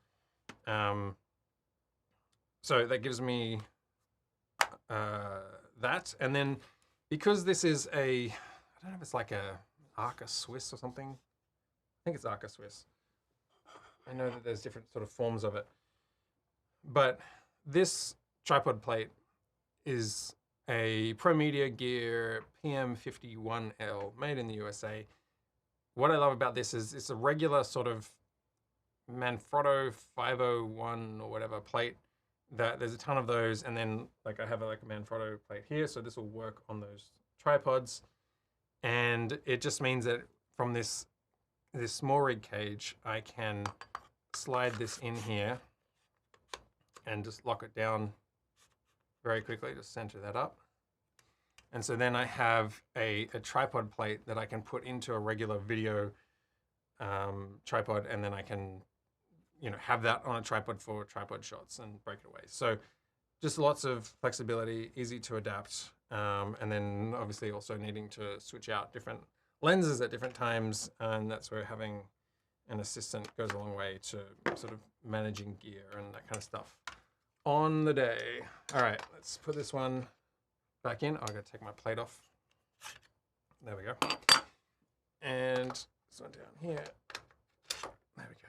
So that gives me that, and then because this is I don't know if it's like a Arca Swiss or something. I think it's Arca Swiss. I know that there's different sort of forms of it, but this tripod plate is a Pro Media Gear PM51L made in the USA. What I love about this is it's a regular sort of Manfrotto 501 or whatever plate. That there's a ton of those, and then like I have a Manfrotto plate here, so this will work on those tripods. And it just means that from this small rig cage, I can slide this in here and just lock it down very quickly, just center that up. And so then I have a tripod plate that I can put into a regular video tripod, and then I can have that on a tripod for tripod shots and break it away. So just lots of flexibility, easy to adapt. And then obviously also needing to switch out different lenses at different times. And that's where having an assistant goes a long way to sort of managing gear and that kind of stuff on the day. All right, let's put this one back in. I've got to take my plate off. There we go. And this one down here. There we go.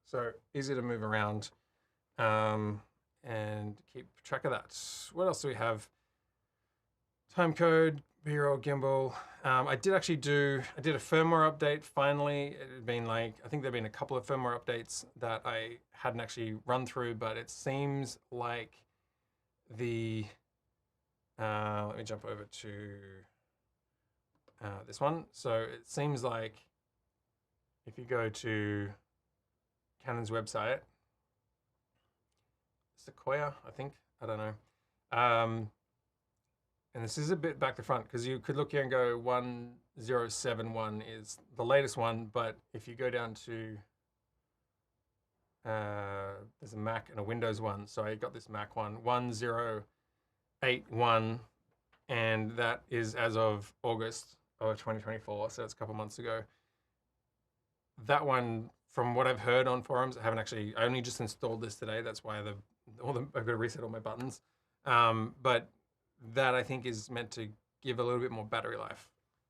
So easy to move around and keep track of that. What else do we have? Timecode, BROLL, Gimbal. I did a firmware update finally. It had been I think there'd been a couple of firmware updates that I hadn't actually run through, but it seems like the, let me jump over to this one. So it seems like if you go to Canon's website, Sequoia, I think, I don't know. And this is a bit back to front because you could look here and go 1071 is the latest one, but if you go down to, there's a Mac and a Windows one. So I got this Mac one, 1081, and that is as of August of 2024, so it's a couple months ago. That one, from what I've heard on forums, I only just installed this today. That's why I've got to reset all my buttons. But that I think is meant to give a little bit more battery life,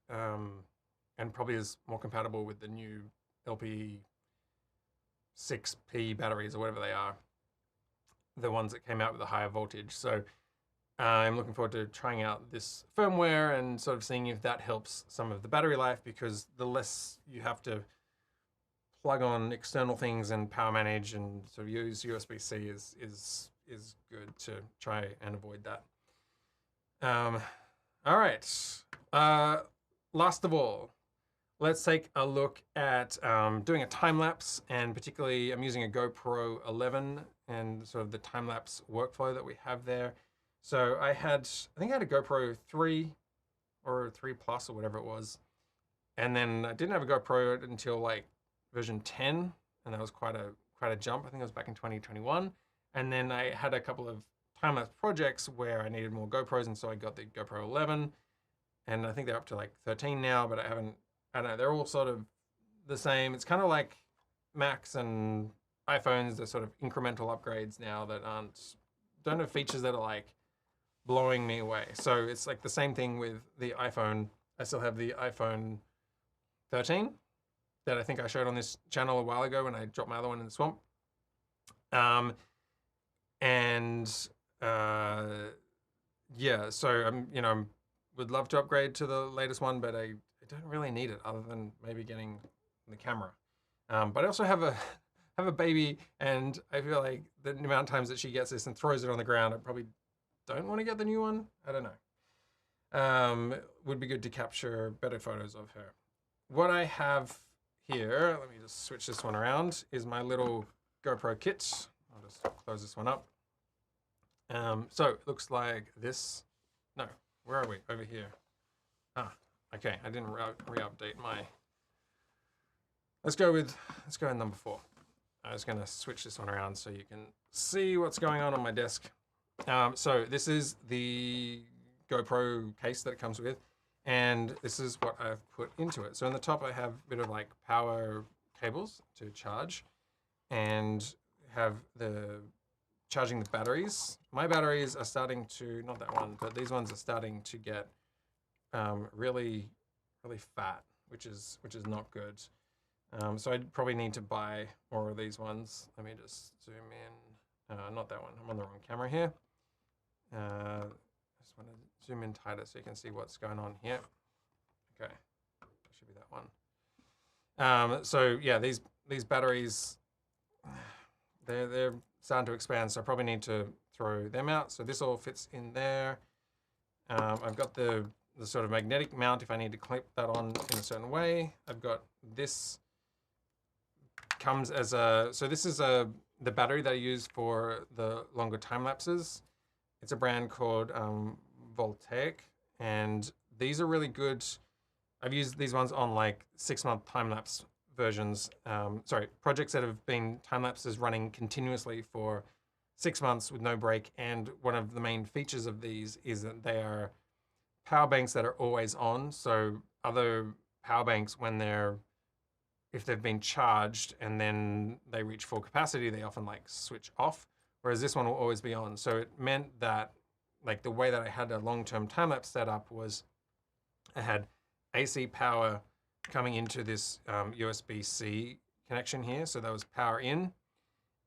and probably is more compatible with the new LP6P batteries or whatever they are, the ones that came out with a higher voltage. So I'm looking forward to trying out this firmware and sort of seeing if that helps some of the battery life, because the less you have to plug on external things and power manage and sort of use USB-C is good to try and avoid that. All right. Last of all, let's take a look at doing a time lapse, and particularly I'm using a GoPro 11 and sort of the time lapse workflow that we have there. So I think I had a GoPro 3 or 3 Plus or whatever it was, and then I didn't have a GoPro until like version 10, and that was quite a jump. I think it was back in 2021, and then I had a couple of time-lapse projects where I needed more GoPros, and so I got the GoPro 11, and I think they're up to like 13 now, but I don't know, they're all sort of the same. It's kind of like Macs and iPhones, they're sort of incremental upgrades now that don't have features that are like blowing me away. So it's like the same thing with the iPhone. I still have the iPhone 13 that I think I showed on this channel a while ago when I dropped my other one in the swamp. Yeah, so would love to upgrade to the latest one, but I don't really need it other than maybe getting the camera. But I also have a baby, and I feel like the amount of times that she gets this and throws it on the ground, I probably don't want to get the new one. I don't know. Would be good to capture better photos of her. What I have here, let me just switch this one around, is my little GoPro kit. I'll just close this one up. So it looks like this. No, where are we? Over here. Ah, okay. I didn't re-update my. Let's go with number 4. I was going to switch this one around so you can see what's going on my desk. So this is the GoPro case that it comes with, and this is what I've put into it. So in the top I have a bit of like power cables to charge, and have the charging the batteries. My batteries are starting to, not that one, but these ones are starting to get really fat, which is not good. So I'd probably need to buy more of these ones. Let me just zoom in. Not that one. I'm on the wrong camera here. I just want to zoom in tighter so you can see what's going on here. Okay, that should be that one. So yeah, these batteries, they're starting to expand, so I probably need to throw them out. So this all fits in there. I've got the sort of magnetic mount if I need to clip that on in a certain way. I've got this comes as a, so this is the battery that I use for the longer time lapses. It's a brand called Voltaic, and these are really good. I've used these ones on like 6-month time lapse versions. Projects that have been time lapses running continuously for 6 months with no break. And one of the main features of these is that they are power banks that are always on. So other power banks, if they've been charged and then they reach full capacity, they often like switch off, whereas this one will always be on. So it meant that like the way that I had a long-term time-lapse setup was I had AC power coming into this USB-C connection here. So that was power in.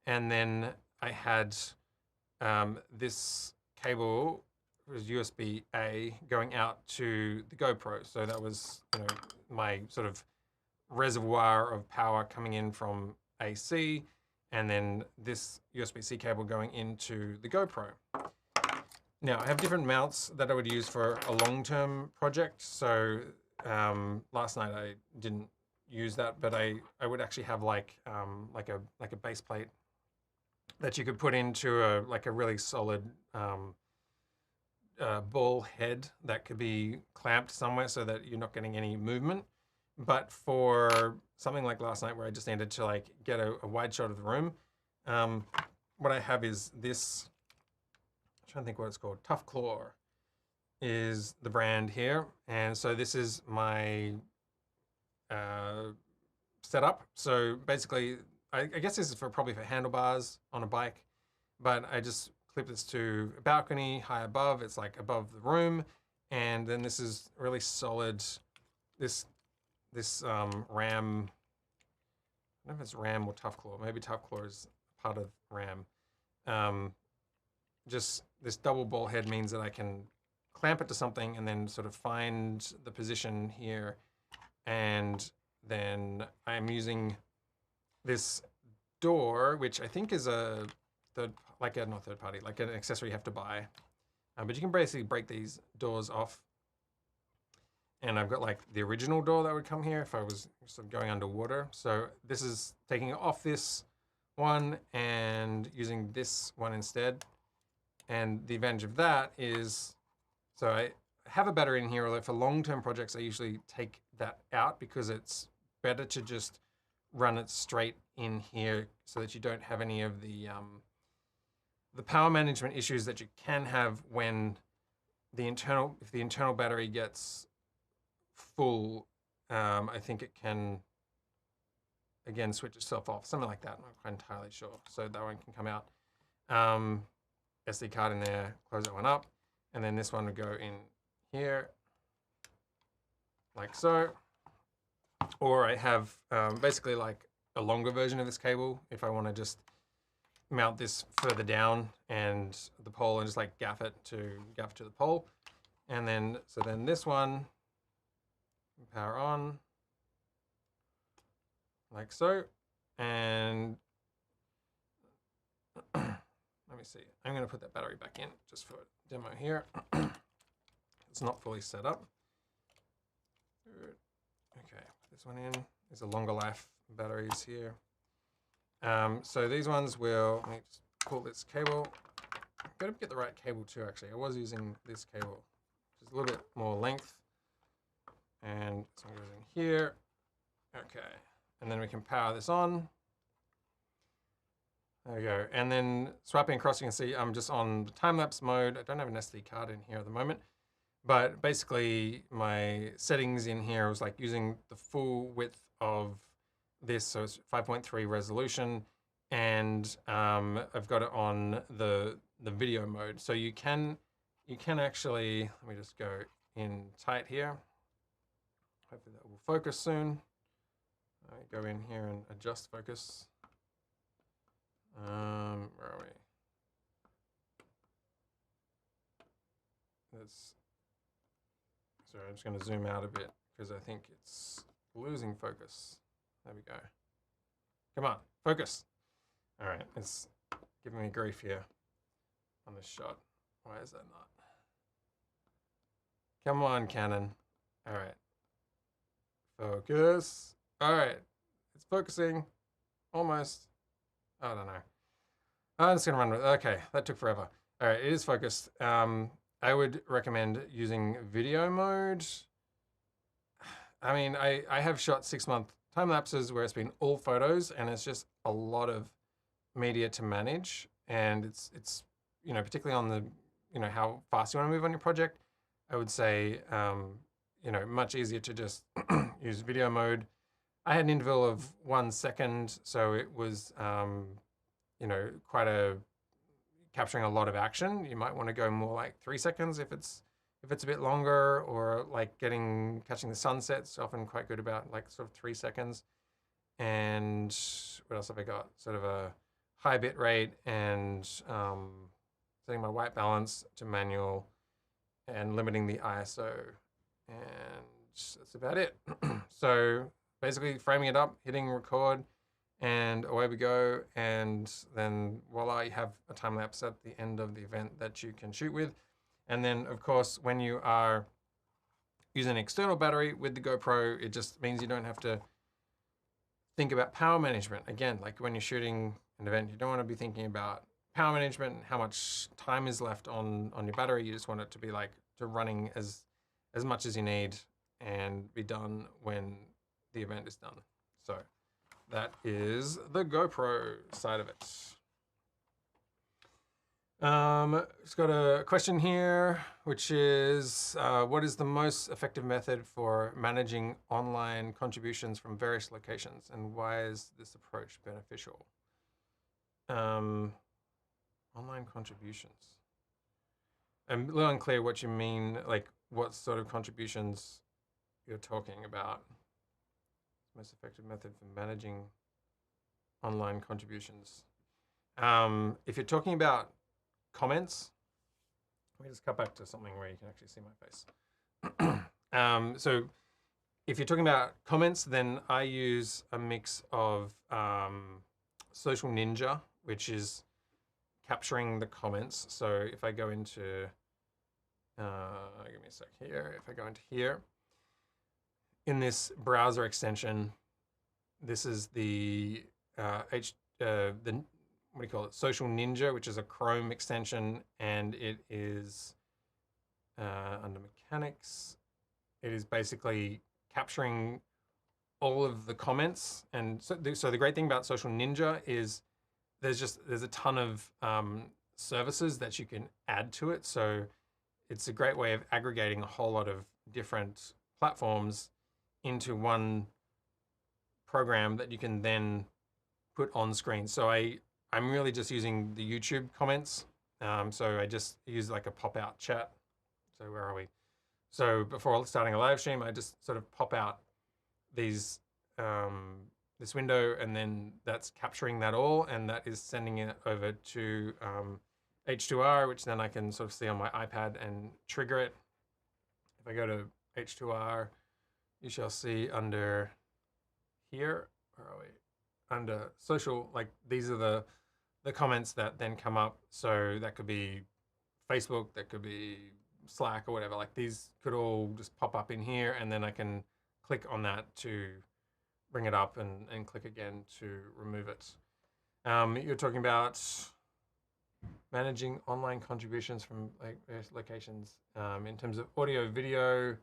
And then I had this cable, it was USB-A, going out to the GoPro. So that was my sort of reservoir of power coming in from AC, and then this USB-C cable going into the GoPro. Now, I have different mounts that I would use for a long-term project. So last night I didn't use that, but I would actually have like a base plate that you could put into a really solid ball head that could be clamped somewhere so that you're not getting any movement. But for something like last night where I just needed to like get a wide shot of the room, what I have is this. I'm trying to think what it's called. Tough Claw is the brand here, and so this is my setup. So basically, I guess this is probably for handlebars on a bike, but I just clip this to a balcony high above. It's like above the room, and then this is really solid. This RAM. I don't know if it's RAM or Tough Claw. Maybe Tough Claw is part of RAM. Just this double ball head means that I can clamp it to something and then sort of find the position here. And then I'm using this door, which I think is a not third party, like an accessory you have to buy. But you can basically break these doors off. And I've got like the original door that would come here if I was sort of going underwater. So this is taking off this one and using this one instead. And the advantage of that is, so I have a battery in here, although for long-term projects, I usually take that out because it's better to just run it straight in here so that you don't have any of the power management issues that you can have when if the internal battery gets full, I think it can, again, switch itself off, something like that. I'm not quite entirely sure. So that one can come out. SD card in there, close that one up. And then this one would go in here, like so. Or I have basically like a longer version of this cable if I want to just mount this further down and the pole and just like gaff it to the pole. And then, so then this one, power on, like so. And let me see, I'm going to put that battery back in just for demo here. It's not fully set up. Okay, put this one in. There's a longer life batteries here. So these ones will, let me just pull this cable. I've got to get the right cable too, actually. I was using this cable, which is a little bit more length. And so I'm using here. Okay, and then we can power this on. There we go. And then swapping across, you can see I'm just on the time-lapse mode. I don't have an SD card in here at the moment. But basically, my settings in here was like using the full width of this. So it's 5.3 resolution. And I've got it on the video mode. So you can actually, let me just go in tight here. Hopefully that will focus soon. Go in here and adjust focus. Where are we? Sorry, I'm just going to zoom out a bit because I think it's losing focus. There we go. Come on, focus. All right, it's giving me grief here on this shot. Why is that not? Come on, Canon. All right. Focus. All right, it's focusing. Almost. I don't know. I'm just gonna run with it. Okay, that took forever. All right, it is focused. I would recommend using video mode. I mean, I have shot 6-month time lapses where it's been all photos and it's just a lot of media to manage. And it's you know, particularly on the, how fast you want to move on your project, I would say, much easier to just use video mode. I had an interval of 1 second, so it was, quite capturing a lot of action. You might want to go more like 3 seconds if it's a bit longer, or like catching the sunsets. Often quite good about like sort of 3 seconds. And what else have I got? Sort of a high bit rate and setting my white balance to manual and limiting the ISO. And that's about it. So basically framing it up, hitting record, and away we go. And then voila, you have a time lapse at the end of the event that you can shoot with. And then, of course, when you are using an external battery with the GoPro, it just means you don't have to think about power management. Again, like when you're shooting an event, you don't want to be thinking about power management and how much time is left on your battery. You just want it to be like to running as much as you need and be done when the event is done. So that is the GoPro side of it. It's got a question here, which is, what is the most effective method for managing online contributions from various locations, and why is this approach beneficial? Online contributions. I'm a little unclear what you mean, like what sort of contributions you're talking about. Most effective method for managing online contributions. If you're talking about comments, let me just cut back to something where you can actually see my face. So if you're talking about comments, then I use a mix of Social Ninja, which is capturing the comments. So if I go into, give me a sec here. If I go into here, in this browser extension, this is the what do you call it? Social Ninja, which is a Chrome extension, and it is under mechanics. It is basically capturing all of the comments. And so the great thing about Social Ninja is there's a ton of services that you can add to it. So it's a great way of aggregating a whole lot of different platforms into one program that you can then put on screen. So I'm really just using the YouTube comments. So I just use like a pop-out chat. So where are we? So before starting a live stream, I just sort of pop out these this window, and then that's capturing that all, and that is sending it over to H2R, which then I can sort of see on my iPad and trigger it. If I go to H2R, you shall see under here, where are we? Under social, like these are the comments that then come up. So that could be Facebook, that could be Slack or whatever. Like these could all just pop up in here, and then I can click on that to bring it up and click again to remove it. You're talking about managing online contributions from like various locations in terms of audio, video.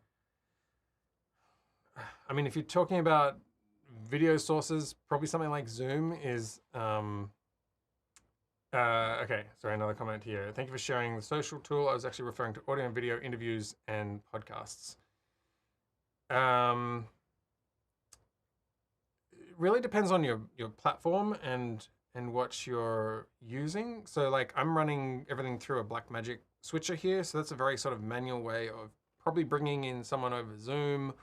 I mean, if you're talking about video sources, probably something like Zoom is okay, sorry, another comment here. Thank you for sharing the social tool. I was actually referring to audio and video interviews and podcasts. It really depends on your platform and what you're using. So like I'm running everything through a Blackmagic switcher here. So that's a very sort of manual way of probably bringing in someone over Zoom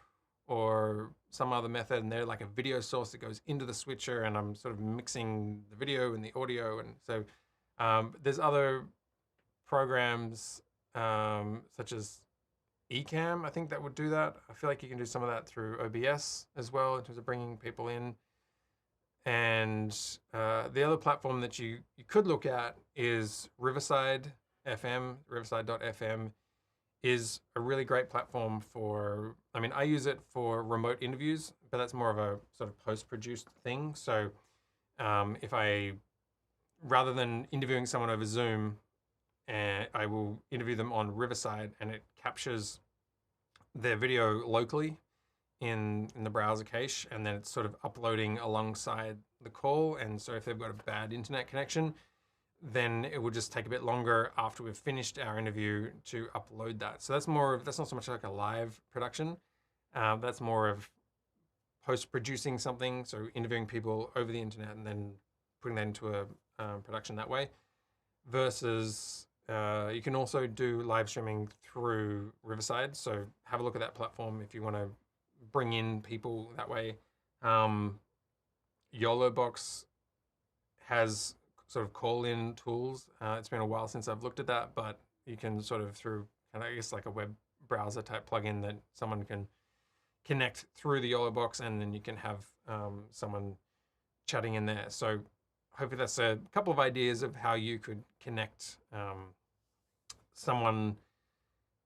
or some other method, and they're like a video source that goes into the switcher, and I'm sort of mixing the video and the audio. And so there's other programs such as Ecamm, I think, that would do that. I feel like you can do some of that through OBS as well in terms of bringing people in. And the other platform that you could look at is Riverside FM. Riverside.fm is a really great platform for, I mean, I use it for remote interviews, but that's more of a sort of post-produced thing. So if rather than interviewing someone over Zoom, I will interview them on Riverside, and it captures their video locally in the browser cache, and then it's sort of uploading alongside the call. And so if they've got a bad internet connection, then it will just take a bit longer after we've finished our interview to upload that. So that's not so much like a live production. That's more of post-producing something, so interviewing people over the internet and then putting that into a production that way. Versus you can also do live streaming through Riverside. So have a look at that platform if you want to bring in people that way. YOLObox has sort of call-in tools. It's been a while since I've looked at that, but you can sort of through, I guess, like a web browser type plugin that someone can connect through the YOLObox, and then you can have someone chatting in there. So hopefully that's a couple of ideas of how you could connect someone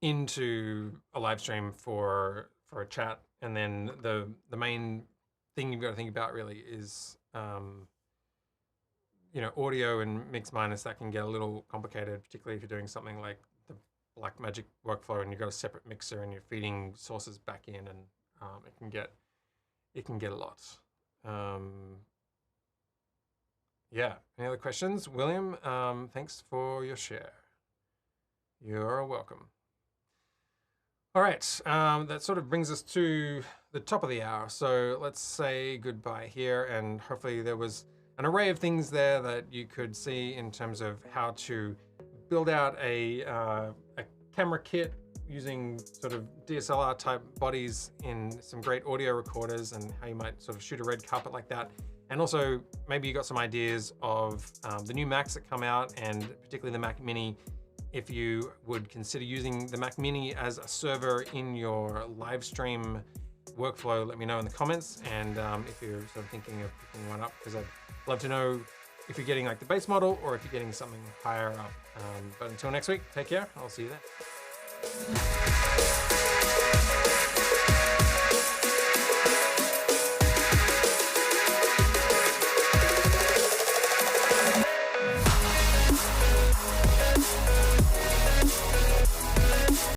into a live stream for a chat. And then the main thing you've got to think about really is you know, audio and mix minus. That can get a little complicated, particularly if you're doing something like the Blackmagic workflow and you've got a separate mixer and you're feeding sources back in, and it can get a lot. Yeah. Any other questions, William? Thanks for your share. You're welcome. All right, that sort of brings us to the top of the hour. So let's say goodbye here, and hopefully there was an array of things there that you could see in terms of how to build out a camera kit using sort of DSLR type bodies in some great audio recorders, and how you might sort of shoot a red carpet like that. And also maybe you got some ideas of the new Macs that come out, and particularly the Mac Mini. If you would consider using the Mac Mini as a server in your live stream workflow, let me know in the comments. And if you're sort of thinking of picking one up, because I'd love to know if you're getting like the base model or if you're getting something higher up. But until next week, take care. I'll see you then.